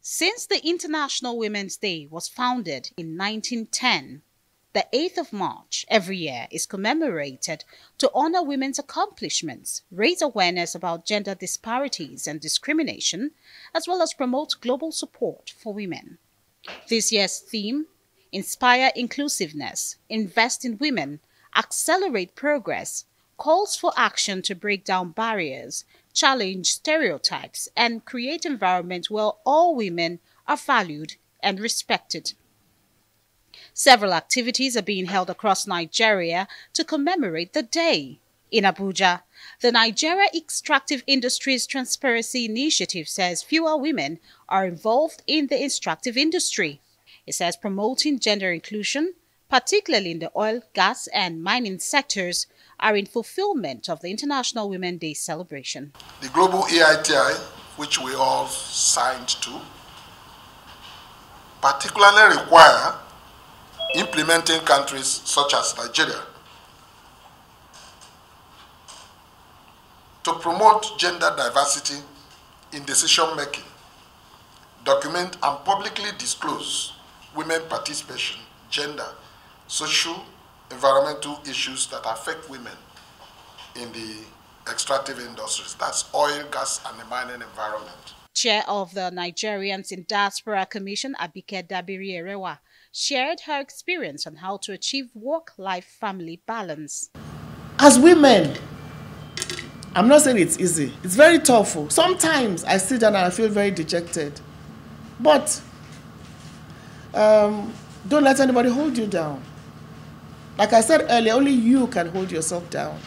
Since the International Women's Day was founded in 1910, the 8th of March every year is commemorated to honor women's accomplishments, raise awareness about gender disparities and discrimination, as well as promote global support for women. This year's theme: Inspire Inclusiveness, Invest in Women, Accelerate Progress, calls for action to break down barriers, challenge stereotypes, and create environments where all women are valued and respected. Several activities are being held across Nigeria to commemorate the day. In Abuja, the Nigeria Extractive Industries Transparency Initiative says fewer women are involved in the extractive industry. It says promoting gender inclusion, particularly in the oil, gas, and mining sectors, are in fulfillment of the International Women's Day celebration. The global EITI, which we all signed to, particularly require implementing countries such as Nigeria to promote gender diversity in decision making, document and publicly disclose women participation, gender, social, environmental issues that affect women in the extractive industries. That's oil, gas, and the mining environment. Chair of the Nigerians in Diaspora Commission, Abike Dabiri-Erewa, shared her experience on how to achieve work-life-family balance. As women, I'm not saying it's easy. It's very tough. Sometimes I sit down and I feel very dejected. But don't let anybody hold you down. Like I said earlier, only you can hold yourself down.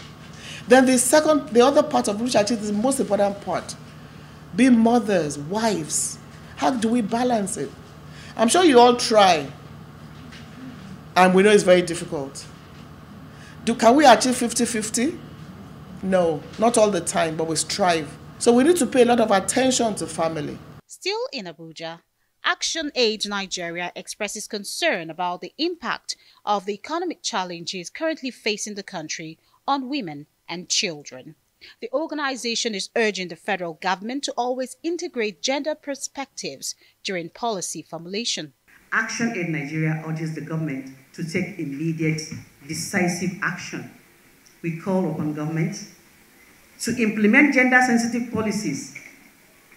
Then the other part of which I think is the most important part, being mothers, wives. How do we balance it? I'm sure you all try. And we know it's very difficult. Can we achieve 50-50? No, not all the time, but we strive. So we need to pay a lot of attention to family. Still in Abuja, Action Aid Nigeria expresses concern about the impact of the economic challenges currently facing the country on women and children. The organization is urging the federal government to always integrate gender perspectives during policy formulation. Action Aid Nigeria urges the government to take immediate, decisive action. We call upon government to implement gender-sensitive policies,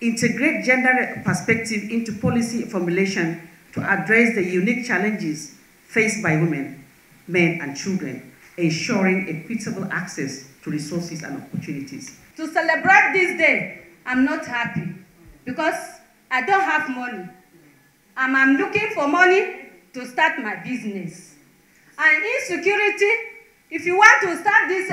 integrate gender perspective into policy formulation to address the unique challenges faced by women, men, and children, ensuring equitable access to resources and opportunities. To celebrate this day, I'm not happy because I don't have money. I'm looking for money to start my business. And insecurity, if you want to start this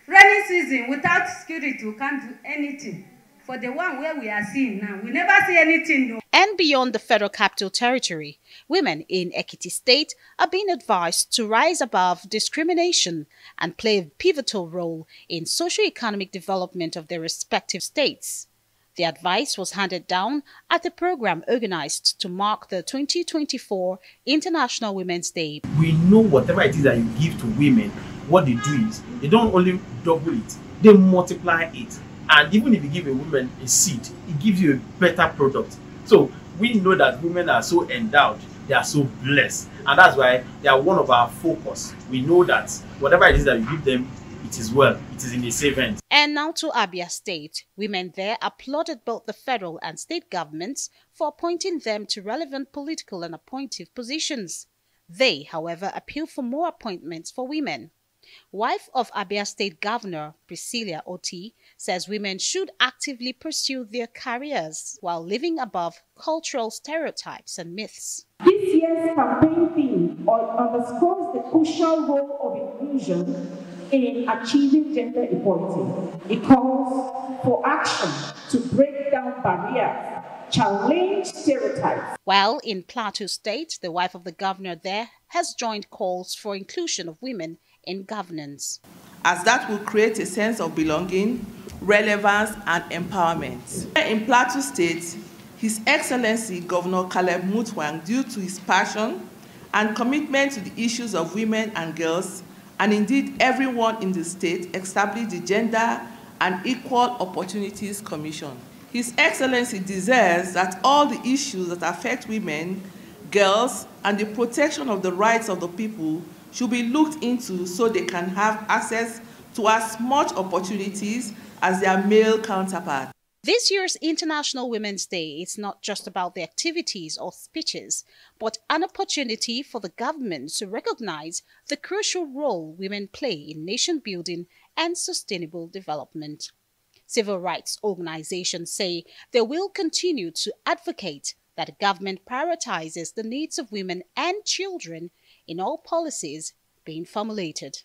rainy season without security, you can't do anything. For the one where we are seeing now, we never see anything. No. And beyond the Federal Capital Territory, women in Ekiti State are being advised to rise above discrimination and play a pivotal role in socio-economic development of their respective states. The advice was handed down at a program organized to mark the 2024 International Women's Day. We know whatever it is that you give to women, what they do is, they don't only double it, they multiply it. And even if you give a woman a seed, it gives you a better product. So we know that women are so endowed, they are so blessed. And that's why they are one of our focus. We know that whatever it is that you give them, it is well, it is in a safe hands. And now to Abia State. Women there applauded both the federal and state governments for appointing them to relevant political and appointive positions. They, however, appealed for more appointments for women. Wife of Abia State Governor Priscilla Oti says women should actively pursue their careers while living above cultural stereotypes and myths. This year's campaign theme underscores the crucial role of inclusion in achieving gender equality. It calls for action to break down barriers, challenge stereotypes. While in Plateau State, the wife of the governor there has joined calls for inclusion of women in governance, as that will create a sense of belonging, relevance, and empowerment. In Plateau State, His Excellency Governor Caleb Mutwang, due to his passion and commitment to the issues of women and girls, and indeed everyone in the state, established the Gender and Equal Opportunities Commission. His Excellency desires that all the issues that affect women, girls, and the protection of the rights of the people should be looked into so they can have access to as much opportunities as their male counterparts. This year's International Women's Day is not just about the activities or speeches, but an opportunity for the government to recognize the crucial role women play in nation building and sustainable development. Civil rights organizations say they will continue to advocate that the government prioritizes the needs of women and children in all policies being formulated.